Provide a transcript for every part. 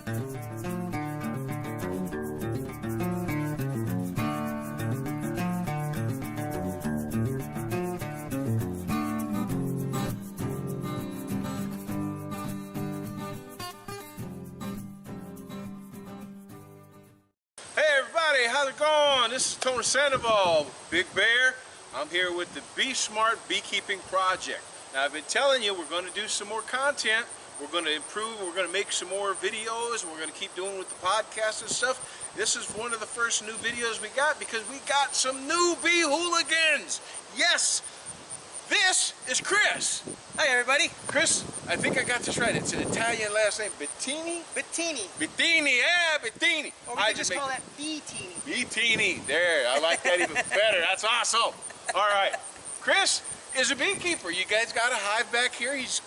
How's it going? This is Tony Sandoval, Big Bear. I'm here with the Be Smart Beekeeping Project. Now, I've been telling you we're going to do some more content. We're going to improve. We're going to make some more videos. We're going to keep doing with the podcast and stuff. This is one of the first new videos we got because we got some new Beehooligans. Yes, this is Chris. Hi, everybody. Chris, I think I got this right. It's an Italian last name. Bettini? Bettini. Bettini, yeah, Bettini. Or we could just call that Beetini. Beetini. There, I like that even better. That's awesome. All right. Chris is a beekeeper. You guys got a hive back here. He's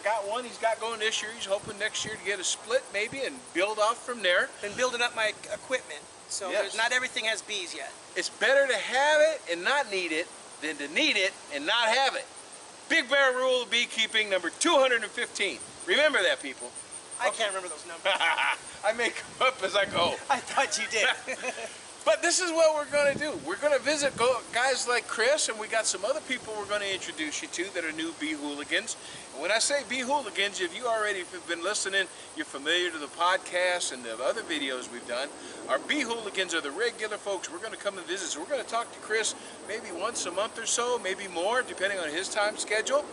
got one he's got going this year. He's hoping next year to get a split maybe and build off from there. Been building up my equipment. So yes. Not everything has bees yet. It's better to have it and not need it than to need it and not have it. Big Bear Rule of Beekeeping number 215. Remember that, people. I can't remember those numbers. I make them up as I go. I thought you did. But this is what we're going to do. We're going to visit guys like Chris, and we got some other people we're going to introduce you to that are new Beehooligans. And when I say Beehooligans, if you already have been listening, you're familiar to the podcast and the other videos we've done. Our Beehooligans are the regular folks. We're going to come and visit. So we're going to talk to Chris maybe once a month or so, maybe more, depending on his time schedule.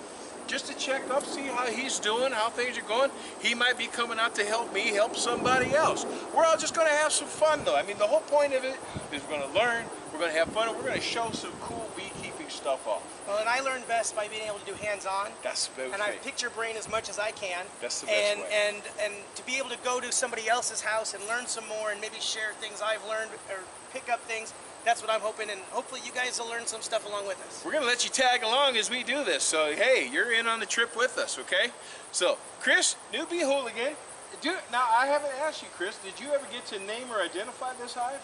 Just to check up, see how he's doing, how things are going. He might be coming out to help me, help somebody else. We're all just going to have some fun, though. I mean, the whole point of it is we're going to learn, we're going to have fun, and we're going to show some cool beekeeping stuff off. Well, and I learn best by being able to do hands-on. That's the best and I picture brain as much as I can. That's the best way. And to be able to go to somebody else's house and learn some more and maybe share things I've learned or pick up things. That's what I'm hoping, and hopefully you guys will learn some stuff along with us. We're going to let you tag along as we do this, so hey, you're in on the trip with us, okay? So, Chris, new Beehooligan. Now, I haven't asked you, Chris, did you ever get to name or identify this hive?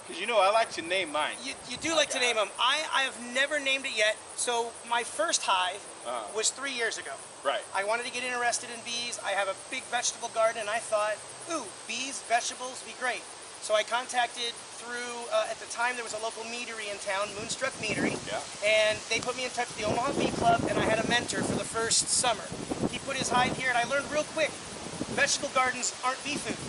Because you know I like to name mine. You do like to name them. I have never named it yet, so my first hive was 3 years ago. Right. I wanted to get interested in bees. I have a big vegetable garden, and I thought, ooh, bees, vegetables would be great. So I contacted through, at the time there was a local meadery in town, Moonstruck Meadery, and they put me in touch with the Omaha Bee Club, and I had a mentor for the first summer. He put his hive here, and I learned real quick, vegetable gardens aren't bee food.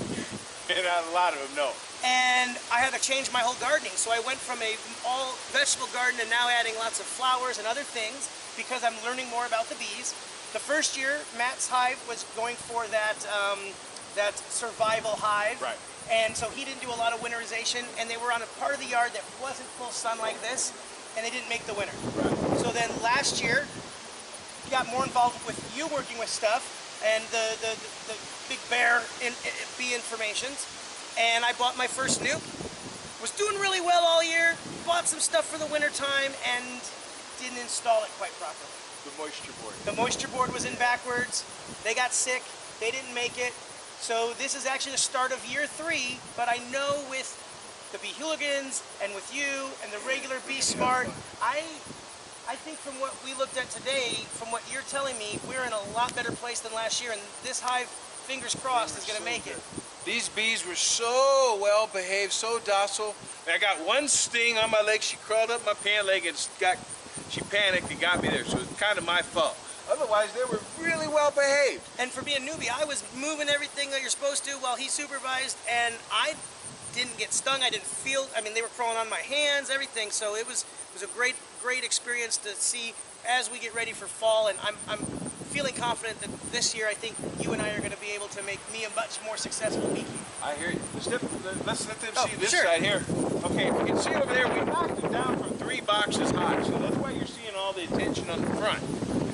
And a lot of them, no. And I had to change my whole gardening, so I went from a all vegetable garden and now adding lots of flowers and other things because I'm learning more about the bees. The first year, Matt's hive was going for that, that survival hive. Right. And so he didn't do a lot of winterization, and they were on a part of the yard that wasn't full sun like this, and they didn't make the winter. Right. So then last year, he got more involved with you working with stuff, and the Big Bear bee informations, and I bought my first Nuke. Was doing really well all year, bought some stuff for the winter time, and didn't install it quite properly. The moisture board. The moisture board was in backwards. They got sick. They didn't make it. So this is actually the start of year 3, but I know with the Beehooligans and with you and the regular Be Smart, I think from what we looked at today, from what you're telling me, we're in a lot better place than last year, and this hive, fingers crossed, is going to make it. These bees were so well behaved, so docile. I got one sting on my leg. She crawled up my pant leg and she panicked and got me there, so it's kind of my fault. Otherwise, they were really well behaved. And for being Newbie, I was moving everything that you're supposed to while he supervised, and I didn't get stung. I didn't feel, I mean, they were crawling on my hands, everything. So it was a great experience to see as we get ready for fall, and I'm feeling confident that this year I think you and I are going to be able to make me a much more successful beekeeper. I hear you. Let's let them see this side here. Okay, if you can see over there, we knocked it down from 3 boxes high, so that's why you're seeing all the attention on the front.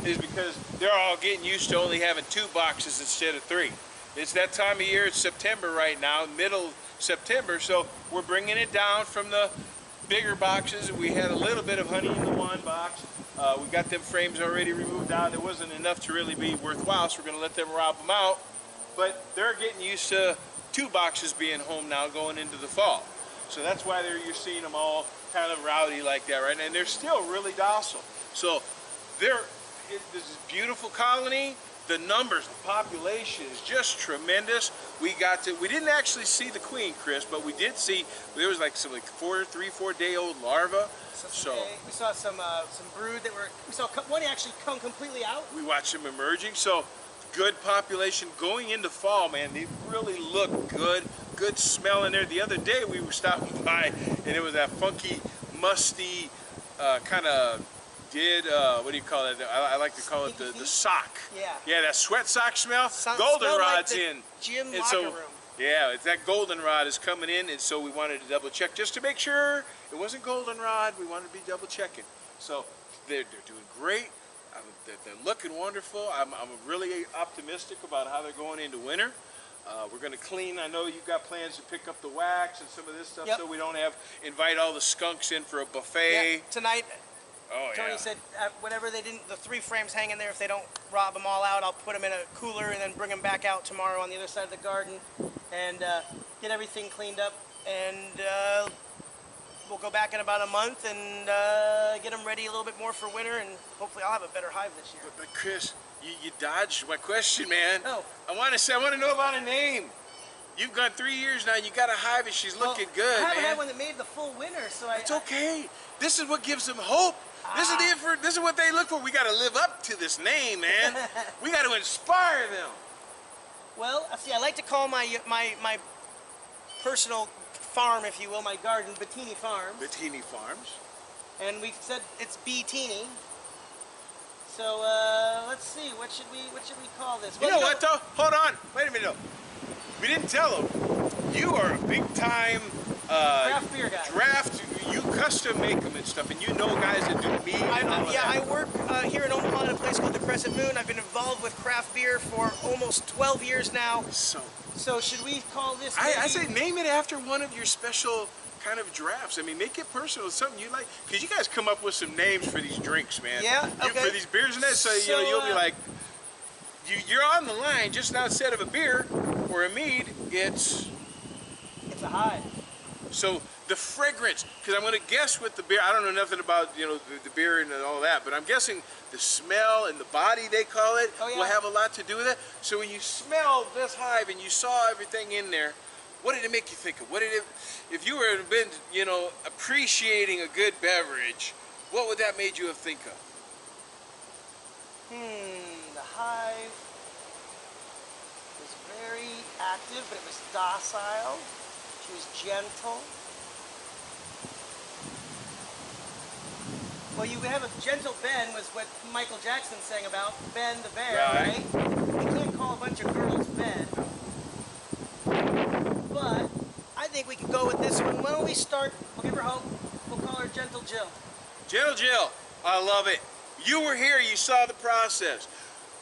Is because they're all getting used to only having 2 boxes instead of 3. It's that time of year. It's September right now, middle September, so we're bringing it down from the bigger boxes. We had a little bit of honey in the 1 box. We got them frames already removed out. There wasn't enough to really be worthwhile, so we're going to let them rob them out. But they're getting used to 2 boxes being home now going into the fall. So that's why you're seeing them all kind of rowdy like that right now. And they're still really docile. So this is a beautiful colony. the numbers, the population is just tremendous. We didn't actually see the queen, Chris, but we did see, there was like some like 3-4 day old larva. So we saw some brood that we saw one actually come completely out. We watched them emerging. So good population going into fall, man. They really look good. Good smell in there. The other day we were stopping by and it was that funky, musty kind of what do you call it? I like to call it the sock. Yeah, that sweat sock smell. Goldenrod's in. Gym locker room. Yeah, it's that goldenrod is coming in, and so we wanted to double check just to make sure it wasn't goldenrod. We wanted to be double checking. So they're doing great. They're looking wonderful. I'm really optimistic about how they're going into winter. We're going to clean. I know you've got plans to pick up the wax and some of this stuff, so we don't invite all the skunks in for a buffet. Yeah, tonight. Oh, Tony said whatever the 3 frames hanging there, if they don't rob them all out, I'll put them in a cooler and then bring them back out tomorrow on the other side of the garden and get everything cleaned up. And we'll go back in about a month and get them ready a little bit more for winter, and hopefully I'll have a better hive this year. But Chris, you dodged my question, man. Oh. I want to know about a name. You've gone 3 years now. You got a hive, and she's looking good, man. I haven't had one that made the full winter, so it's okay. This is what gives them hope. This is what they look for. We got to live up to this name, man. We got to inspire them. Well, see, I like to call my personal farm, if you will, my garden, Beetini Farms. Beetini Farms. And we said it's Beetini. So let's see, what should we call this? Well, you know what though? Hold on. Wait a minute. Though. We didn't tell them. You are a big time craft beer guy. You custom make them and stuff, and you know guys that do mead and all of that. I work here in Omaha at a place called the Crescent Moon. I've been involved with craft beer for almost 12 years now. So should we call this? I say name it after one of your special kind of drafts. I mean, make it personal. Something you like, because you guys come up with some names for these drinks, man. Yeah. Okay. For these beers and that. So you know, you'll be like, you're on the line. Just now, instead of a beer or a mead, it's a hive. So the fragrance, because I'm going to guess with the beer, I don't know nothing about, you know, the beer and all that, but I'm guessing the smell and the body, they call it, will have a lot to do with it. So when you smell this hive and you saw everything in there, what did it make you think of? What did it, if you were been, you know, appreciating a good beverage, what would that made you think of? The hive was very active, but it was docile. She was gentle. Well, you have a gentle Ben was what Michael Jackson sang about, Ben the Bear, right? You can't call a bunch of girls Ben. But I think we could go with this one. Why don't we start, we'll give her hope, we'll call her Gentle Jill. Gentle Jill, I love it. You were here, you saw the process.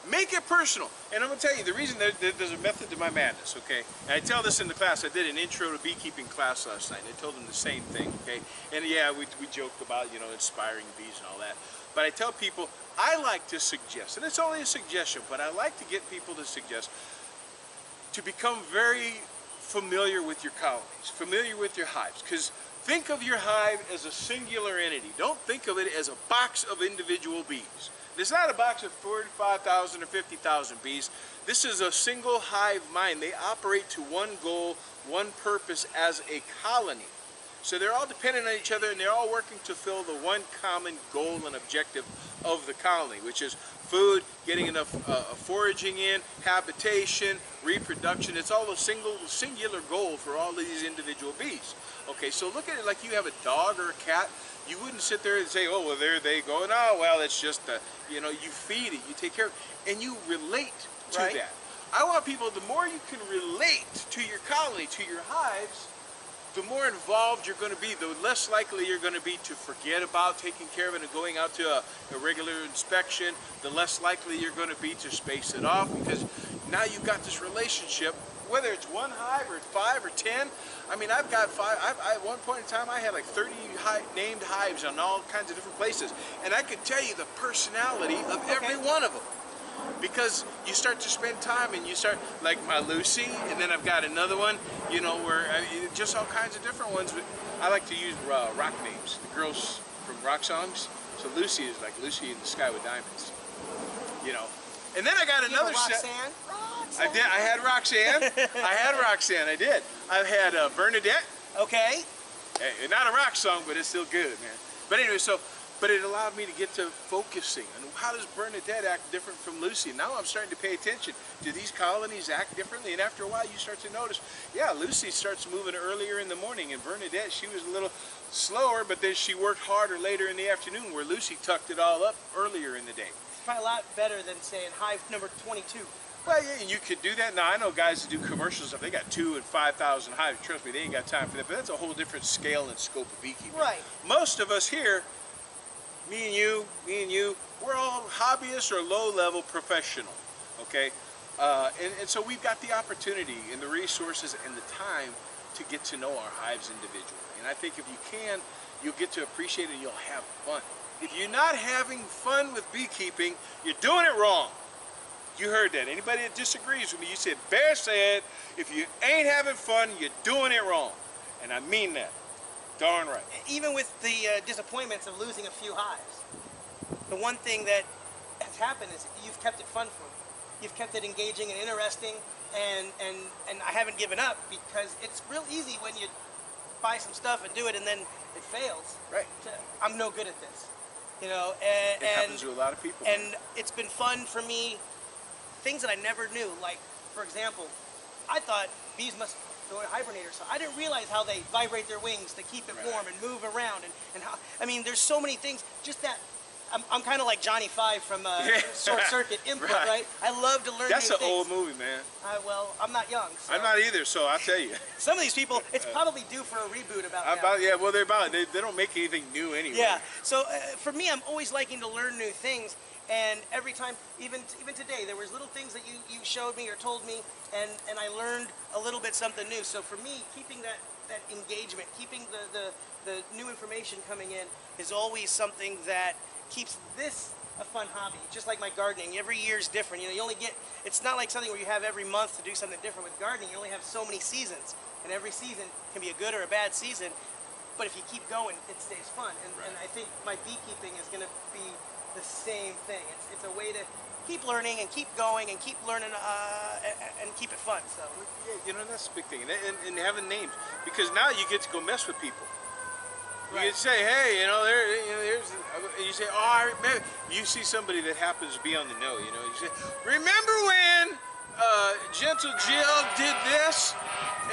Make it personal. And I'm going to tell you, the reason there's a method to my madness, okay? And I tell this in the class. I did an intro to beekeeping class last night, and I told them the same thing, okay? And yeah, we joked about, you know, inspiring bees and all that. But I tell people, I like to suggest, and it's only a suggestion, but I like to get people to suggest, to become very familiar with your colonies, familiar with your hives. Because think of your hive as a singular entity. Don't think of it as a box of individual bees. It's not a box of 45,000 or 50,000 bees. This is a single hive mind. They operate to one goal, one purpose as a colony. So they're all dependent on each other, and they're all working to fill the one common goal and objective of the colony, which is food, getting enough foraging in, habitation, reproduction. It's all a singular goal for all of these individual bees. Okay, so look at it like you have a dog or a cat. You wouldn't sit there and say, oh, well, there they go. No, well, it's just, you know, you feed it, you take care of it, and you relate to that. I want people, the more you can relate to your colony, to your hives, the more involved you're going to be, the less likely you're going to be to forget about taking care of it and going out to a regular inspection, the less likely you're going to be to space it off, because now you've got this relationship, whether it's one hive or 5 or 10. I mean, I've got 5, at one point in time I had like 30 named hives on all kinds of different places, and I could tell you the personality of every one of them. Because you start to spend time and you start, like my Lucy, and then I've got another one, you know, where just all kinds of different ones. But I like to use rock names, the girls from rock songs. So Lucy is like Lucy in the Sky with Diamonds, you know. And then I got You have another a set. Roxanne? I did. I had Roxanne. I had Roxanne. I did. I've had Bernadette. Okay. Hey, not a rock song, but it's still good, man. But anyway, but it allowed me to get to focusing. And how does Bernadette act different from Lucy? Now I'm starting to pay attention. Do these colonies act differently? And after a while, you start to notice, yeah, Lucy starts moving earlier in the morning, and Bernadette, she was a little slower, but then she worked harder later in the afternoon, where Lucy tucked it all up earlier in the day. It's probably a lot better than saying hive number 22. Well, yeah, you could do that. Now, I know guys that do commercial stuff. They got 2,000 and 5,000 hives. Trust me, they ain't got time for that. But that's a whole different scale and scope of beekeeping. Right. Most of us here, me and you, we're all hobbyists or low-level professional, okay? And so we've got the opportunity and the resources and the time to get to know our hives individually. And I think if you can, you'll get to appreciate it and you'll have fun. If you're not having fun with beekeeping, you're doing it wrong. You heard that. Anybody that disagrees with me, you said, Bear said, if you ain't having fun, you're doing it wrong. And I mean that. Darn right. Even with the disappointments of losing a few hives, the one thing that has happened is you've kept it fun for me. You've kept it engaging and interesting, and I haven't given up, because it's real easy when you buy some stuff and do it and then it fails. Right. I'm no good at this. You know, It happens to a lot of people. And it's been fun for me. Things that I never knew, like, for example, I thought bees must go in hibernators, so I didn't realize how they vibrate their wings to keep it warm and move around, and how, I mean, there's so many things, just that, I'm kind of like Johnny Five from Short Circuit Input, right? I love to learn That's new an things. old movie, man. Well, I'm not young, so. I'm not either, so I'll tell you. Some of these people, it's probably due for a reboot about now. Yeah, well, they don't make anything new anyway. Yeah, so for me, I'm always liking to learn new things. And every time, even today, there was little things that you showed me or told me, and I learned a little bit something new. So for me, keeping that engagement, keeping the new information coming in is always something that keeps this a fun hobby. Just like my gardening, every year is different. You know, you only get, it's not like something where you have every month to do something different. With gardening, you only have so many seasons, and every season can be a good or a bad season. But if you keep going, it stays fun. And I think my beekeeping is going to be the same thing. It's a way to keep learning and keep going and keep learning and keep it fun. So yeah, you know, that's a big thing, and having names, because now you get to go mess with people. You can say, hey, you know, there's, and you say, oh, I remember. You see somebody that happens to be on the know, you know, you say, remember when Gentle Jill did this?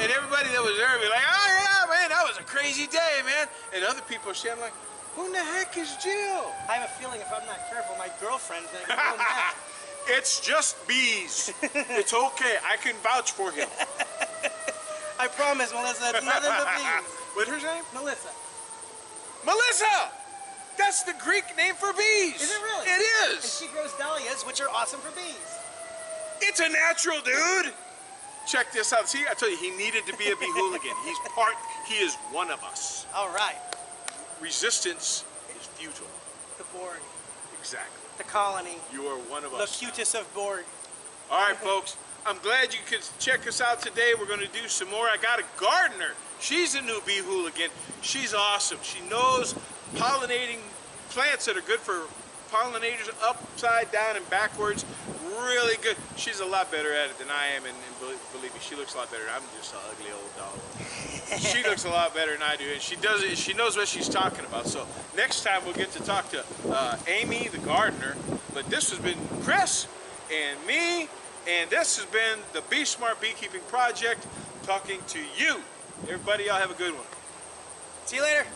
And everybody that was there would be like, oh yeah, man, that was a crazy day, man. And other people are saying like, who in the heck is Jill? I have a feeling if I'm not careful, my girlfriend's gonna get real mad. It's just bees. It's okay. I can vouch for him. I promise, Melissa, it's nothing but bees. What's her name? Melissa. Melissa! That's the Greek name for bees. Is it really? It And is. she grows dahlias, which are awesome for bees. It's a natural, dude. Check this out. See, I tell you, he needed to be a beehooligan. He is one of us. All right. Resistance is futile. The Borg. Exactly. The colony. You are one of The us. cutest of Borg. All right, folks. I'm glad you could check us out today. We're going to do some more. I got a gardener. She's a new beehooligan. She's awesome. She knows pollinating plants that are good for pollinators upside down and backwards. Really good. She's a lot better at it than I am, and believe me, she looks a lot better. I'm just an ugly old dog. She looks a lot better than I do, and she does it. She knows what she's talking about. So next time we'll get to talk to Amy, the gardener. But this has been Chris and me, and this has been the Be Smart Beekeeping Project, talking to you. Everybody, y'all have a good one. See you later.